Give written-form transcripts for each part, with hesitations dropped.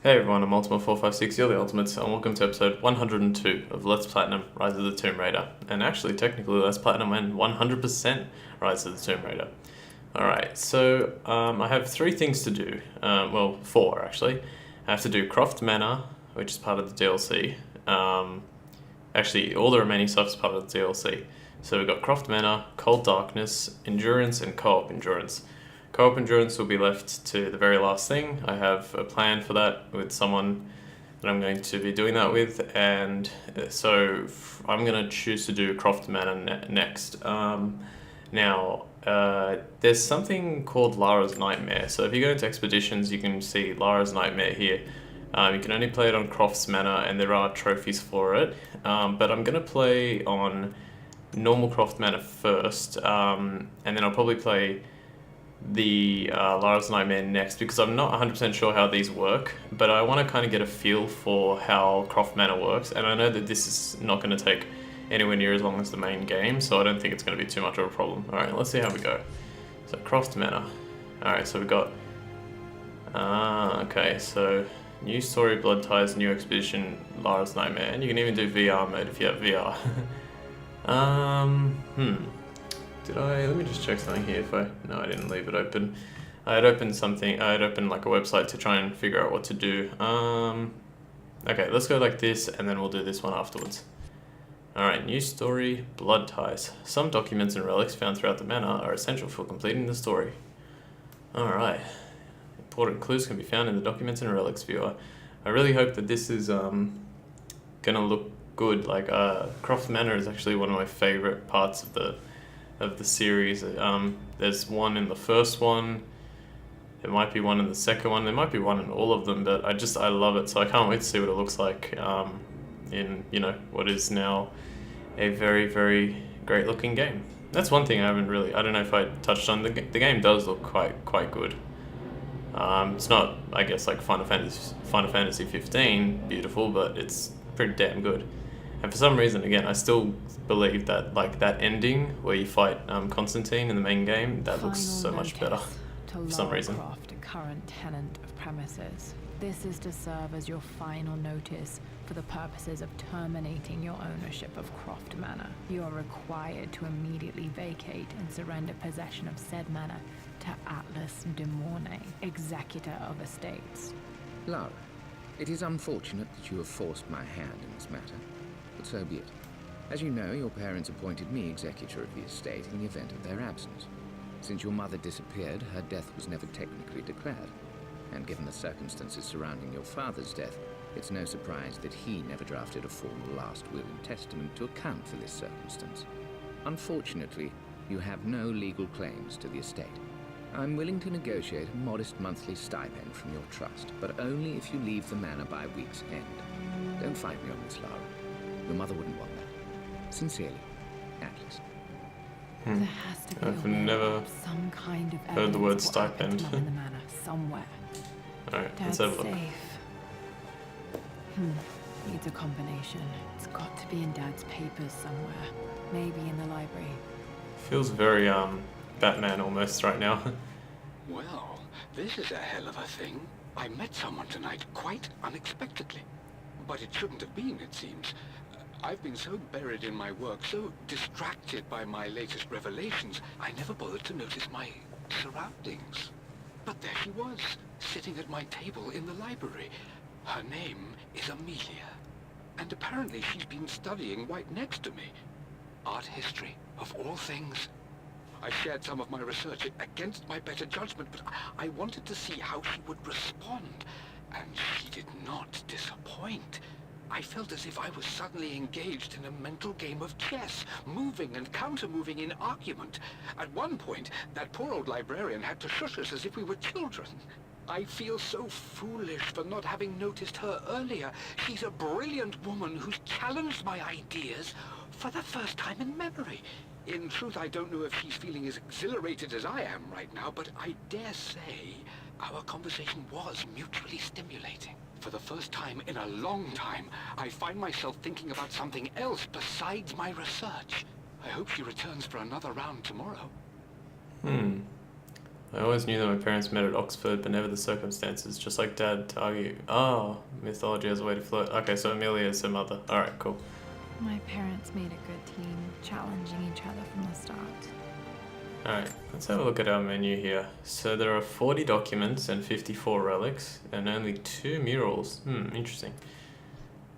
Hey everyone, I'm Ultima456, you're the Ultimates, and welcome to episode 102 of Let's Platinum Rise of the Tomb Raider. And actually, technically, Let's Platinum and 100% Rise of the Tomb Raider. Alright, so I have three things to do. Well, four actually. I have to do Croft Manor, which is part of the DLC. Actually, all the remaining stuff is part of the DLC. So we've got Croft Manor, Cold Darkness, Endurance, and Co-op Endurance. Co-op endurance will be left to the very last thing. I have a plan for that with someone that I'm going to be doing that with, and so I'm going to choose to do Croft Manor next. Now, there's something called Lara's Nightmare. So if you go into expeditions, you can see Lara's Nightmare here. You can only play it on Croft's Manor, and there are trophies for it. But I'm going to play on normal Croft Manor first, and then I'll probably play the Lara's Nightmare next, because I'm not 100% sure how these work, but I want to kind of get a feel for how Croft Manor works, and I know that this is not going to take anywhere near as long as the main game, so I don't think it's going to be too much of a problem. Alright, let's see how we go. So, Croft Manor. Alright, so we've got... okay, so... New story, Blood Ties, new expedition, Lara's Nightmare, and you can even do VR mode if you have VR. Let me just check something here no, I didn't leave it open. I had opened like a website to try and figure out what to do. Okay, let's go like this, and then we'll do this one afterwards. Alright, new story, Blood Ties. Some documents and relics found throughout the manor are essential for completing the story. Alright. Important clues can be found in the documents and relics viewer. I really hope that this is gonna look good. Like, Croft Manor is actually one of my favorite parts of the series. There's one in the first one, there might be one in the second one, there might be one in all of them, but I love it, so I can't wait to see what it looks like in, what is now a very, very great looking game. That's one thing I don't know if I touched on. The game does look quite good. It's not, I guess, like Final Fantasy 15 beautiful, but it's pretty damn good. And for some reason, again, I still believe that, like, that ending where you fight Constantine in the main game, that looks so much better for some reason. Croft, a current tenant of premises. This is to serve as your final notice for the purposes of terminating your ownership of Croft Manor. You are required to immediately vacate and surrender possession of said manor to Atlas de Mornay, executor of estates. Lara, it is unfortunate that you have forced my hand in this matter. But so be it. As you know, your parents appointed me executor of the estate in the event of their absence. Since your mother disappeared, her death was never technically declared. And given the circumstances surrounding your father's death, it's no surprise that he never drafted a formal last will and testament to account for this circumstance. Unfortunately, you have no legal claims to the estate. I'm willing to negotiate a modest monthly stipend from your trust, but only if you leave the manor by week's end. Don't fight me on this, Lara. Your mother wouldn't want that. Sincerely, Atlas. There has to be I've a way, never some kind of heard the word evidence what happened stipend. to Mum in the manor somewhere. Alright, Dad's let's have a look. safe. Needs a combination. It's got to be in Dad's papers somewhere. Maybe in the library. Feels very Batman almost right now. Well, this is a hell of a thing. I met someone tonight quite unexpectedly. But it shouldn't have been, it seems. I've been so buried in my work, so distracted by my latest revelations, I never bothered to notice my surroundings. But there she was, sitting at my table in the library. Her name is Amelia. And apparently she's been studying right next to me. Art history, of all things. I shared some of my research against my better judgment, but I wanted to see how she would respond. And she did not disappoint. I felt as if I was suddenly engaged in a mental game of chess, moving and counter-moving in argument. At one point, that poor old librarian had to shush us as if we were children. I feel so foolish for not having noticed her earlier. She's a brilliant woman who's challenged my ideas for the first time in memory. In truth, I don't know if she's feeling as exhilarated as I am right now, but I dare say our conversation was mutually stimulating. For the first time in a long time, I find myself thinking about something else besides my research. I hope she returns for another round tomorrow. I always knew that my parents met at Oxford, but never the circumstances, just like Dad to argue. Oh, mythology as a way to flirt. Okay, so Amelia is her mother. Alright, cool. My parents made a good team, challenging each other from the start. Alright, let's have a look at our menu here. So there are 40 documents and 54 relics, and only 2 murals. Interesting.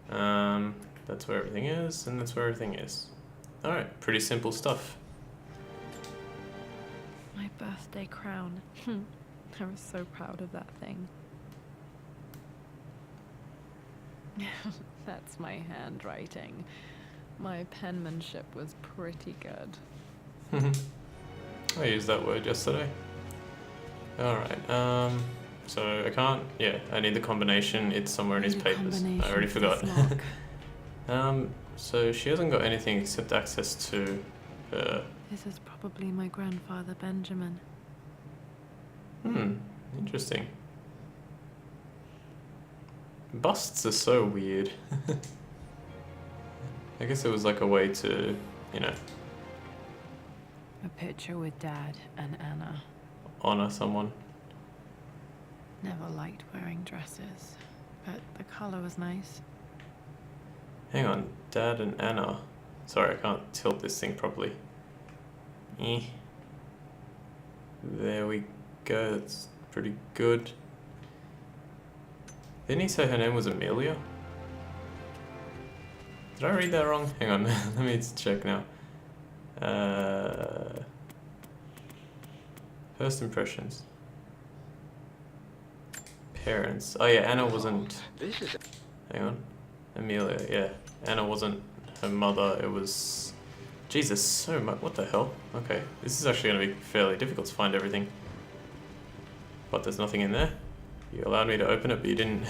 That's where everything is, and that's where everything is. Alright, pretty simple stuff. My birthday crown. I was so proud of that thing. That's my handwriting. My penmanship was pretty good. I used that word yesterday. Alright, so I can't, I need the combination. It's somewhere in his papers. I already forgot. So she hasn't got anything except access to her. This is probably my grandfather Benjamin. Interesting. Busts are so weird. I guess it was like a way to, A picture with Dad and Anna. honor someone. Never liked wearing dresses, but the color was nice. Hang on, Dad and Anna. Sorry, I can't tilt this thing properly. There we go, that's pretty good. Didn't he say her name was Amelia? Did I read that wrong? Hang on, let me check now. First impressions. Parents. Oh yeah, Anna wasn't... Hang on. Amelia, yeah. Anna wasn't her mother, it was... Jesus, so much. What the hell? Okay, this is actually going to be fairly difficult to find everything. But there's nothing in there. You allowed me to open it, but you didn't.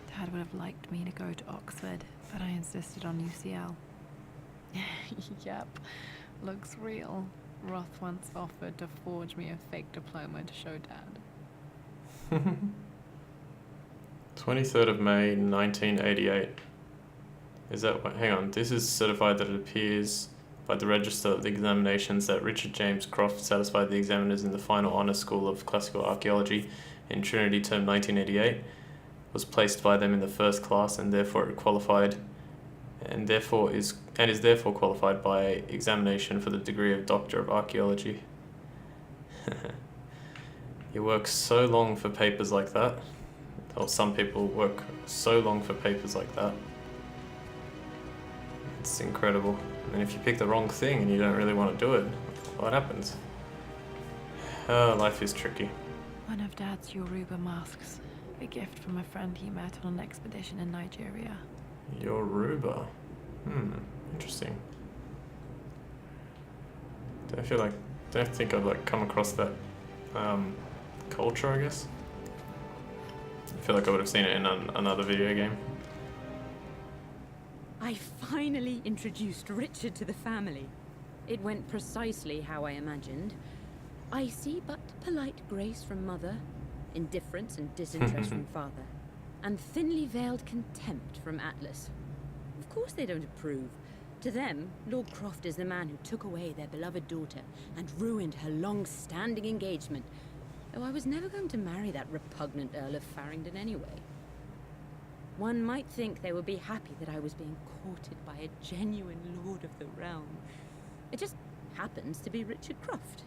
Dad would have liked me to go to Oxford, but I insisted on UCL. Yep, looks real. Roth once offered to forge me a fake diploma to show Dad. 23rd of May, 1988. Is that what? Hang on, this is certified that it appears by the Register of the Examinations that Richard James Croft satisfied the examiners in the final Honours School of Classical Archaeology in Trinity Term 1988, was placed by them in the first class and therefore qualified, and is therefore qualified by examination for the degree of Doctor of Archaeology. You work so long for papers like that, or some people work so long for papers like that. It's incredible. And if you pick the wrong thing and you don't really want to do it, what happens? Life is tricky. One of Dad's Yoruba masks. A gift from a friend he met on an expedition in Nigeria. Yoruba. Interesting. Don't think I've come across that culture, I guess. I feel like I would have seen it in another video game. I finally introduced Richard to the family. It went precisely how I imagined. I see but polite grace from mother, indifference and disinterest from father, and thinly veiled contempt from Atlas. Of course they don't approve. To them, Lord Croft is the man who took away their beloved daughter and ruined her long-standing engagement, though I was never going to marry that repugnant Earl of Farringdon anyway. One might think they would be happy that I was being courted by a genuine lord of the realm. It just happens to be Richard Croft.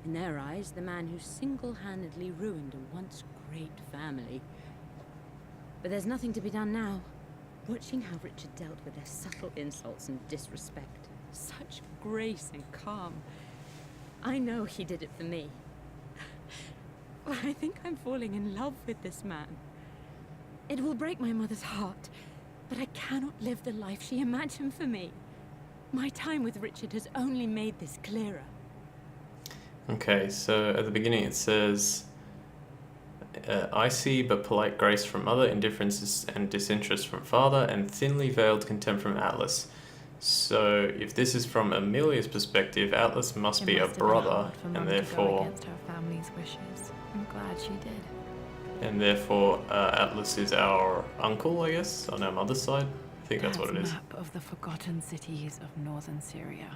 In their eyes, the man who single-handedly ruined a once great family. But there's nothing to be done now. Watching how Richard dealt with their subtle insults and disrespect. Such grace and calm. I know he did it for me. I think I'm falling in love with this man. It will break my mother's heart, but I cannot live the life she imagined for me. My time with Richard has only made this clearer. Okay, so at the beginning it says, icy but polite grace from mother, indifference and disinterest from father, and thinly veiled contempt from Atlas. So if this is from Amelia's perspective, Atlas must be a brother, and therefore... against her family's wishes. I'm glad she did. And therefore, Atlas is our uncle, I guess, on our mother's side. I think that's what it is. Map of the forgotten cities of northern Syria.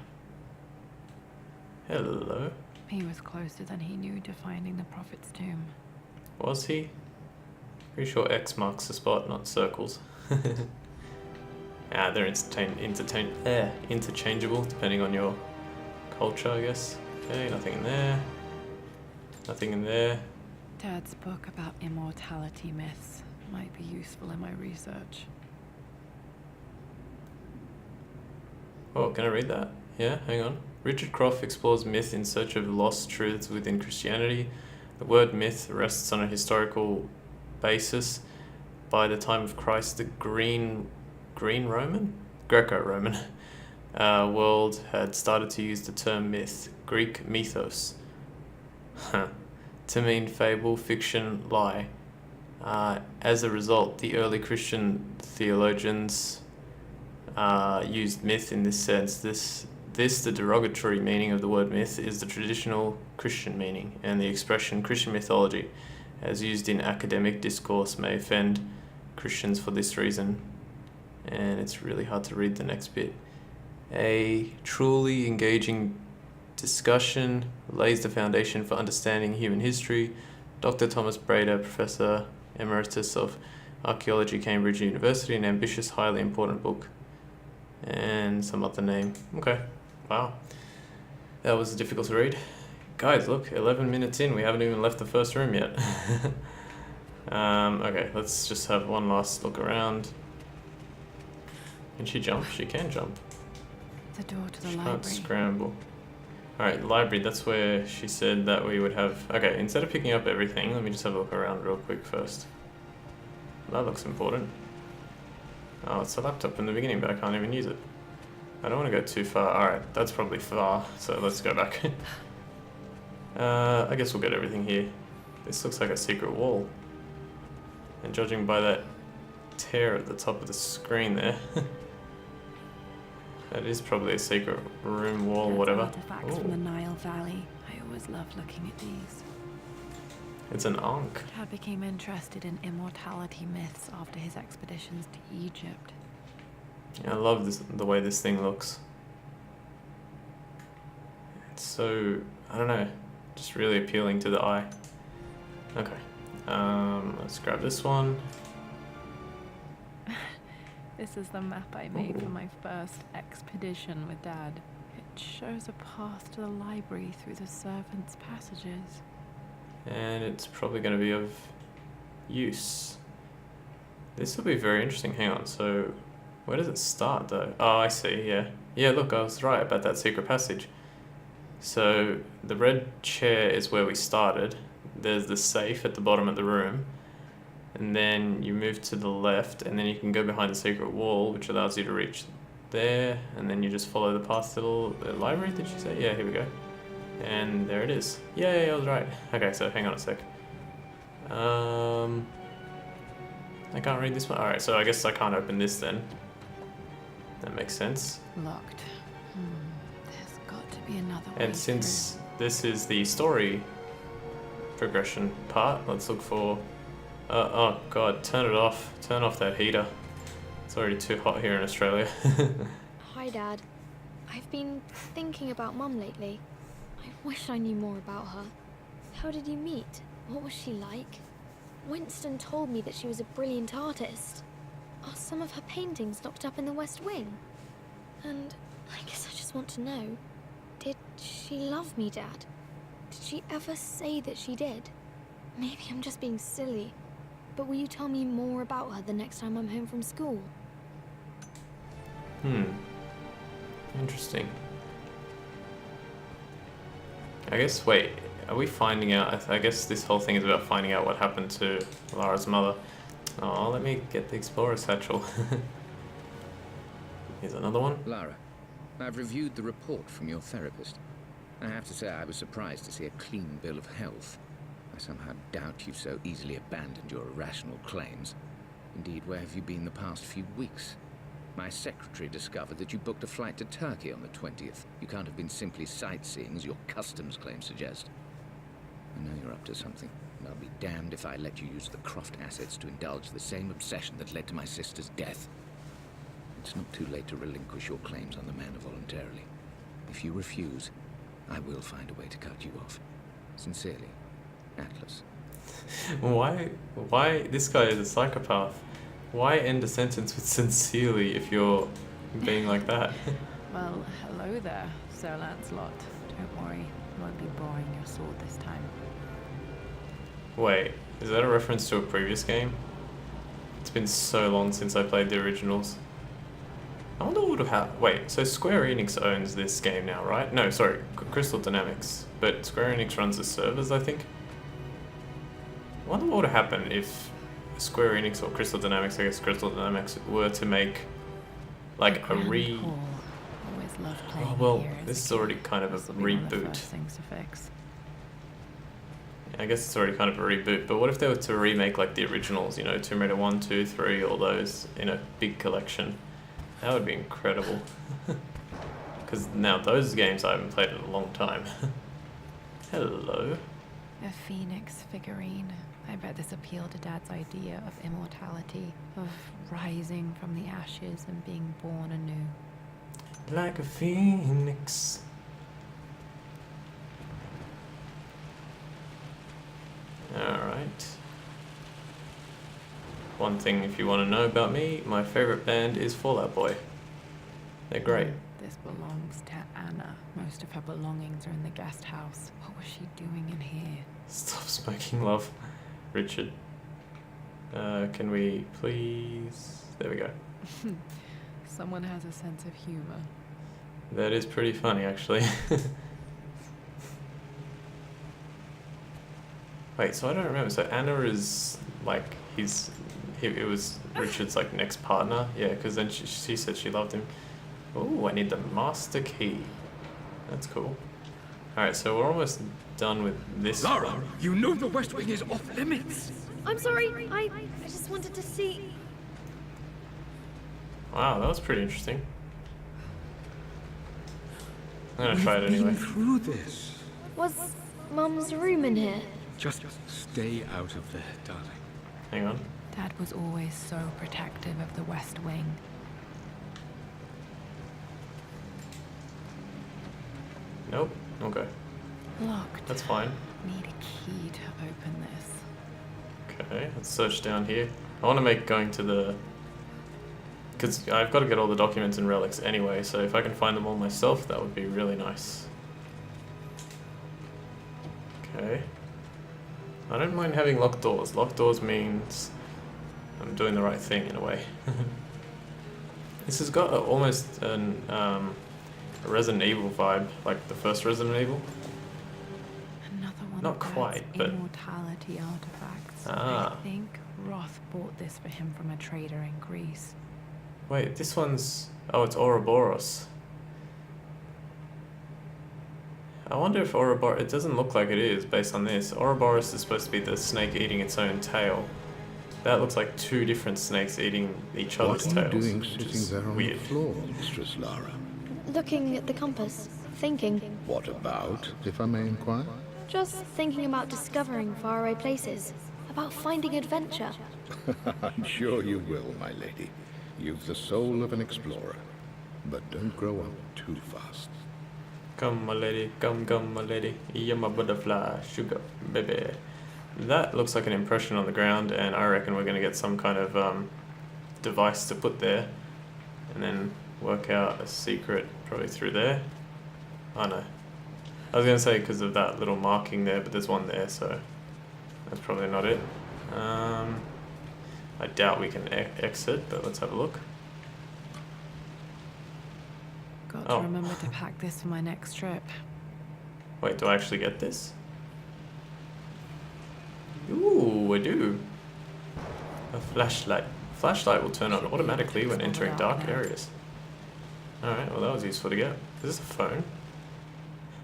Hello. He was closer than he knew to finding the Prophet's tomb. Was he? Pretty sure X marks the spot, not circles. They're interchangeable depending on your culture, I guess. Okay, nothing in there. Nothing in there. Dad's book about immortality myths might be useful in my research. Oh, can I read that? Yeah, hang on. Richard Croft explores myth in search of lost truths within Christianity. The word myth rests on a historical basis. By the time of Christ, the Greco-Roman world had started to use the term myth, Greek mythos, to mean fable, fiction, lie. As a result, the early Christian theologians used myth in this sense. The derogatory meaning of the word myth is the traditional Christian meaning, and the expression Christian mythology, as used in academic discourse, may offend Christians for this reason. And it's really hard to read the next bit. A truly engaging discussion lays the foundation for understanding human history. Dr. Thomas Brader, Professor Emeritus of Archaeology, Cambridge University, an ambitious, highly important book. And some other name. Okay. Wow. That was difficult to read. Guys, look, 11 minutes in, we haven't even left the first room yet. Okay, let's just have one last look around. Can she jump? She can jump. The door to the She library. can't scramble. Alright, library, that's where she said that we would have... Okay, instead of picking up everything, let me just have a look around real quick first. That looks important. Oh, it's a laptop in the beginning, but I can't even use it. I don't want to go too far. Alright, that's probably far, so let's go back. I guess we'll get everything here. This looks like a secret wall. And judging by that tear at the top of the screen there, that is probably a secret room, wall, Dad's whatever. Artifacts from the Ooh, Nile Valley. I always loved looking at these. it's an Ankh. Dad became interested in immortality myths after his expeditions to Egypt. I love the way this thing looks. It's so, I don't know, just really appealing to the eye. Okay, let's grab this one. This is the map I made for my first expedition with Dad. It shows a path to the library through the servants' passages. And it's probably going to be of use. This will be very interesting. Hang on, so where does it start though? Oh, I see, yeah. Yeah, look, I was right about that secret passage. So the red chair is where we started. There's the safe at the bottom of the room. And then you move to the left, and then you can go behind the secret wall, which allows you to reach there. And then you just follow the path to the library, did you say? Yeah, here we go. And there it is. Yay, I was right. Okay, so hang on a sec. I can't read this one. Alright, so I guess I can't open this then. That makes sense. Locked. There's got to be another way And since this is the story progression part, let's look for... oh god, turn it off. Turn off that heater. It's already too hot here in Australia. Hi, Dad. I've been thinking about Mum lately. I wish I knew more about her. How did you meet? What was she like? Winston told me that she was a brilliant artist. Are some of her paintings locked up in the West Wing? And I guess I just want to know, did she love me, Dad? Did she ever say that she did? Maybe I'm just being silly, but will you tell me more about her the next time I'm home from school? Interesting. I guess, wait, are we finding out? I guess this whole thing is about finding out what happened to Lara's mother. Oh, let me get the Explorer Satchel. Here's another one. Lara, I've reviewed the report from your therapist. I have to say I was surprised to see a clean bill of health. I somehow doubt you've so easily abandoned your irrational claims. Indeed, where have you been the past few weeks? My secretary discovered that you booked a flight to Turkey on the 20th. You can't have been simply sightseeing, as your customs claims suggest. I know you're up to something, and I'll be damned if I let you use the Croft assets to indulge the same obsession that led to my sister's death. It's not too late to relinquish your claims on the man voluntarily. If you refuse, I will find a way to cut you off. Sincerely, Atlas. Why? This guy is a psychopath. Why end a sentence with sincerely if you're being like that? Well, hello there, Sir Lancelot. Don't worry, I won't be borrowing your sword this time. Wait, is that a reference to a previous game? It's been so long since I played the originals. I wonder what would have wait, so Square Enix owns this game now, right? No, sorry, Crystal Dynamics. But Square Enix runs the servers, I think. I wonder what would happen if Square Enix or Crystal Dynamics, I guess Crystal Dynamics, were to make like a Grand Hall. Always loved playing Oh, well, here as this a is kid. already kind of a This'll be one of the reboot. first things to fix. I guess it's already kind of a reboot, but what if they were to remake like the originals, you know, Tomb Raider 1, 2, 3, all those in a big collection? That would be incredible. Because now those games I haven't played in a long time. Hello. A phoenix figurine. I bet this appealed to Dad's idea of immortality, of rising from the ashes and being born anew. Like a phoenix. Alright. One thing if you want to know about me, my favourite band is Fall Out Boy. They're great. This belongs to Anna. Most of her belongings are in the guest house. What was she doing in here? Stop smoking, love. Richard. Can we please... There we go. Someone has a sense of humor. That is pretty funny, actually. Wait, so I don't remember. So Anna is like it was Richard's like next partner, yeah. Because then she said she loved him. Oh, I need the master key. That's cool. All right, so we're almost done with this Lara, one. you know the West Wing is off limits. I'm sorry. I just wanted to see. Wow, that was pretty interesting. I'm gonna try it We've anyway. been through this. Was Mum's room in here? Just stay out of there, darling. Hang on. Dad was always so protective of the West Wing. Nope. Okay, Locked. that's fine. Need a key to open this. Okay, let's search down here. I want to make going to the... Because I've got to get all the documents and relics anyway, so if I can find them all myself, that would be really nice. Okay. I don't mind having locked doors. Locked doors means I'm doing the right thing in a way. This has got almost an, a Resident Evil vibe, like the first Resident Evil. Another one Not of Dad's quite, but- immortality artifacts. Ah. I think Roth bought this for him from a trader in Greece. Wait, this one's... Oh, it's Ouroboros. I wonder if Ouroboros... It doesn't look like it is, based on this. Ouroboros is supposed to be the snake eating its own tail. That looks like two different snakes eating each other's What are you tails, doing which sitting is there on weird. the floor, Mistress Lara? Looking at the compass, thinking. What about, if I may inquire? Just thinking about discovering faraway places, about finding adventure. I'm sure you will, my lady. You've the soul of an explorer. But don't grow up too fast. Come, my lady, come, my lady. You're my butterfly, sugar, baby. That looks like an impression on the ground, and I reckon we're going to get some kind of device to put there, and then work out a secret probably through there. Oh no. I was going to say because of that little marking there, but there's one there, so that's probably not it. I doubt we can exit, but let's have a look. Got Oh. to remember to pack this for my next trip. Wait, do I actually get this? Ooh, I do. A flashlight. Flashlight will turn on automatically when entering dark areas. Alright, well that was useful to get. Is this a phone?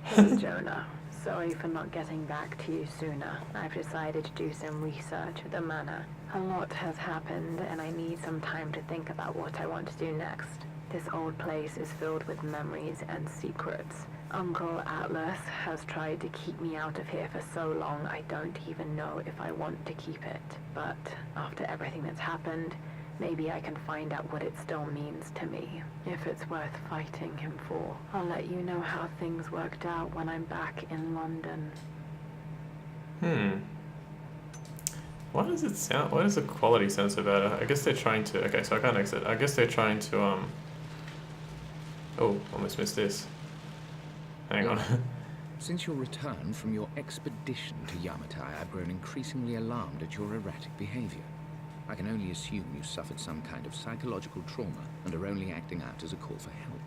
Hey Jonah, sorry for not getting back to you sooner. I've decided to do some research at the manor. A lot has happened and I need some time to think about what I want to do next. This old place is filled with memories and secrets. Uncle Atlas has tried to keep me out of here for so long I don't even know if I want to keep it. But after everything that's happened, Maybe I can find out what it still means to me, if it's worth fighting him for. I'll let you know how things worked out when I'm back in London. Why does it sound, why does the quality sound so bad? I guess they're trying to, okay, so I can't exit. I guess they're trying to, oh, almost missed this. Hang on. Since your return from your expedition to Yamatai, I've grown increasingly alarmed at your erratic behavior. I can only assume you suffered some kind of psychological trauma and are only acting out as a call for help.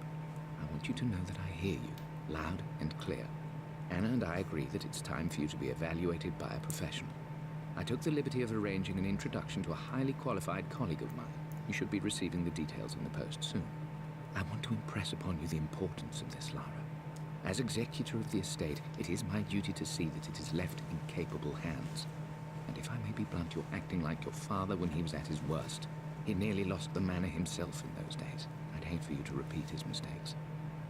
I want you to know that I hear you, loud and clear. Anna and I agree that it's time for you to be evaluated by a professional. I took the liberty of arranging an introduction to a highly qualified colleague of mine. You should be receiving the details in the post soon. I want to impress upon you the importance of this, Lara. As executor of the estate, it is my duty to see that it is left in capable hands. And if I may be blunt, you're acting like your father when he was at his worst. He nearly lost the manor himself in those days. I'd hate for you to repeat his mistakes.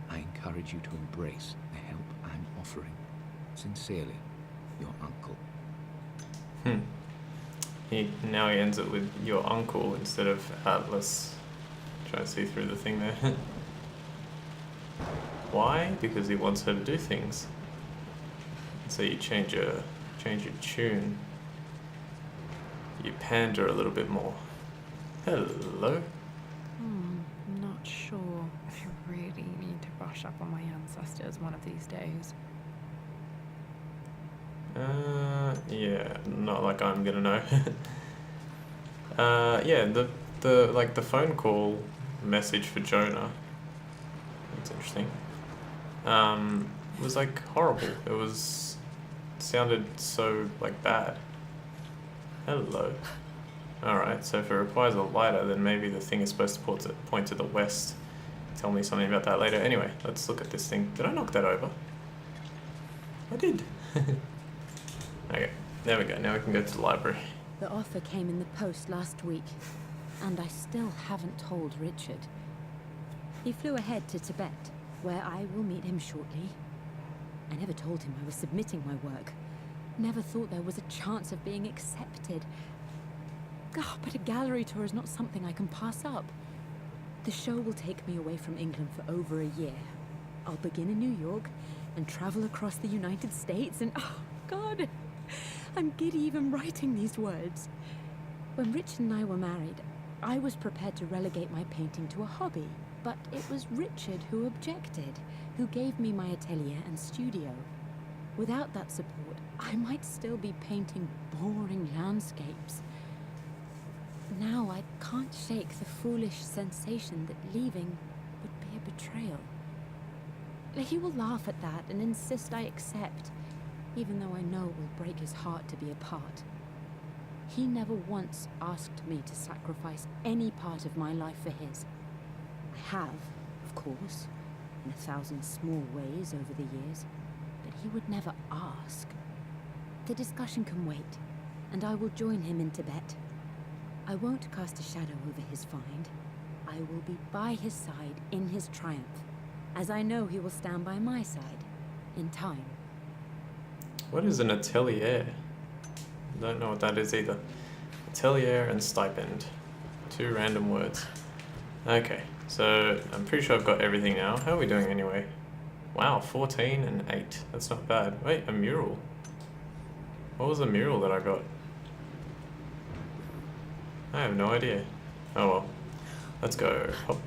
I encourage you to embrace the help I'm offering. Sincerely, your uncle. Now he ends it with your uncle instead of Atlas. Try to see through the thing there. Why? Because he wants her to do things. So you change your tune. You pander a little bit more. Hello. Not sure. I really need to brush up on my ancestors one of these days. Yeah, not like I'm gonna know. Yeah, the phone call message for Jonah. That's interesting. Was like horrible. It sounded so like bad. Hello. Alright, so if it requires a lighter, then maybe the thing is supposed to point to the west. Tell me something about that later. Anyway, let's look at this thing. Did I knock that over? I did. Okay, there we go. Now we can go to the library. The offer came in the post last week, and I still haven't told Richard. He flew ahead to Tibet, where I will meet him shortly. I never told him I was submitting my work. Never thought there was a chance of being accepted. God, but a gallery tour is not something I can pass up. The show will take me away from England for over a year. I'll begin in New York and travel across the United States and... oh, God! I'm giddy even writing these words. When Richard and I were married, I was prepared to relegate my painting to a hobby, but it was Richard who objected, who gave me my atelier and studio. Without that support, I might still be painting boring landscapes. Now I can't shake the foolish sensation that leaving would be a betrayal. He will laugh at that and insist I accept, even though I know it will break his heart to be apart. He never once asked me to sacrifice any part of my life for his. I have, of course, in 1,000 small ways over the years, but he would never ask. The discussion can wait, and I will join him in Tibet. I won't cast a shadow over his find. I will be by his side in his triumph, as I know he will stand by my side, in time. What is an atelier? I don't know what that is either. Atelier and stipend. 2 random words. Okay, so I'm pretty sure I've got everything now. How are we doing anyway? Wow, 14 and 8. That's not bad. Wait, a mural. What was the mural that I got? I have no idea. Oh well. Let's go. Hop,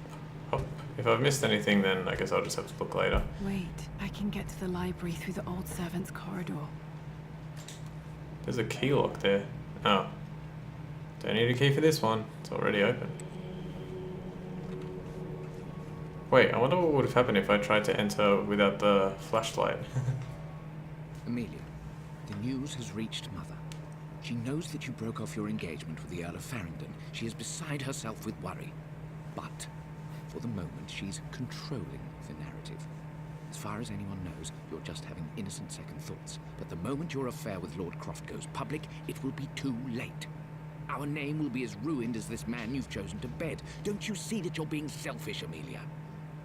hop. If I've missed anything, then I guess I'll just have to look later. Wait, I can get to the library through the old servants' corridor. There's a key lock there. Oh. Don't need a key for this one. It's already open. Wait, I wonder what would have happened if I tried to enter without the flashlight. Amelia, the news has reached Mother. She knows that you broke off your engagement with the Earl of Farringdon. She is beside herself with worry. But, for the moment, she's controlling the narrative. As far as anyone knows, you're just having innocent second thoughts. But the moment your affair with Lord Croft goes public, it will be too late. Our name will be as ruined as this man you've chosen to bed. Don't you see that you're being selfish, Amelia?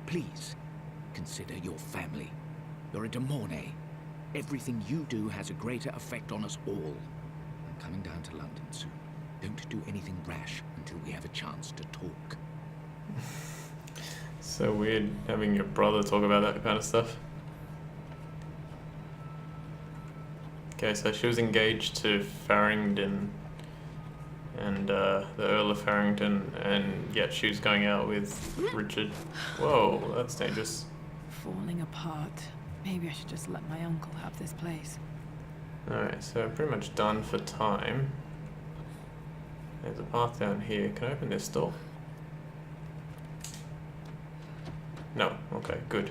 Please, consider your family. You're a de Mornay. Everything you do has a greater effect on us all. I'm coming down to London soon. Don't do anything rash until we have a chance to talk. So weird having your brother talk about that kind of stuff. Okay, so she was engaged to Farringdon and the Earl of Farringdon, and yet she was going out with Richard. Whoa, that's dangerous. Falling apart. Maybe I should just let my uncle have this place. Alright, so I'm pretty much done for time. There's a path down here. Can I open this door? No. Okay, good.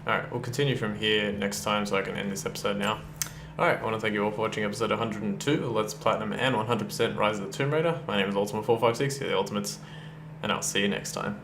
Alright, we'll continue from here next time so I can end this episode now. Alright, I want to thank you all for watching episode 102 of Let's Platinum and 100% Rise of the Tomb Raider. My name is Ultima456, you're the Ultimates, and I'll see you next time.